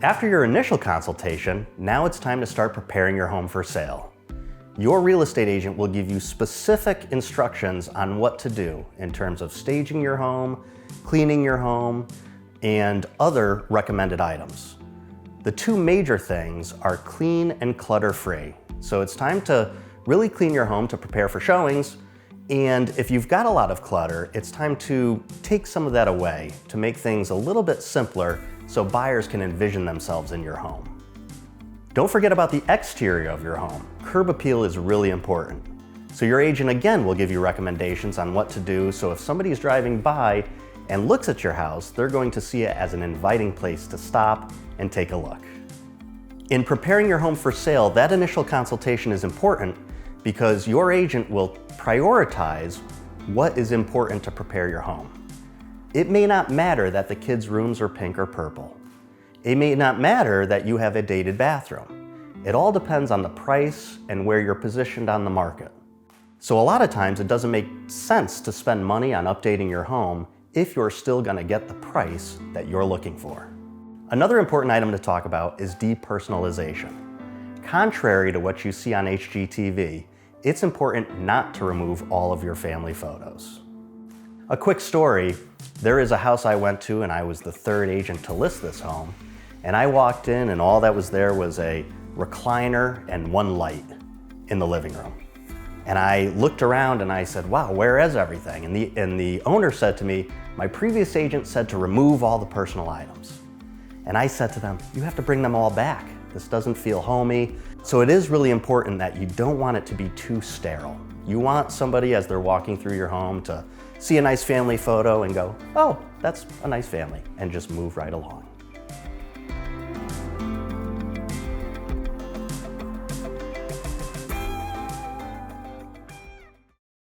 After your initial consultation, now it's time to start preparing your home for sale. Your real estate agent will give you specific instructions on what to do in terms of staging your home, cleaning your home, and other recommended items. The two major things are clean and clutter-free. So it's time to really clean your home to prepare for showings. And if you've got a lot of clutter, it's time to take some of that away to make things a little bit simpler so buyers can envision themselves in your home. Don't forget about the exterior of your home. Curb appeal is really important. So your agent again will give you recommendations on what to do, so if somebody is driving by and looks at your house, they're going to see it as an inviting place to stop and take a look. In preparing your home for sale, that initial consultation is important because your agent will prioritize what is important to prepare your home. It may not matter that the kids' rooms are pink or purple. It may not matter that you have a dated bathroom. It all depends on the price and where you're positioned on the market. So a lot of times it doesn't make sense to spend money on updating your home if you're still going to get the price that you're looking for. Another important item to talk about is depersonalization. Contrary to what you see on HGTV, it's important not to remove all of your family photos. A quick story, there is a house I went to and I was the third agent to list this home, and I walked in and all that was there was a recliner and one light in the living room. And I looked around and I said, wow, where is everything? And the owner said to me, my previous agent said to remove all the personal items. And I said to them, you have to bring them all back. This doesn't feel homey. So it is really important that you don't want it to be too sterile. You want somebody as they're walking through your home to see a nice family photo and go, oh, that's a nice family, and just move right along.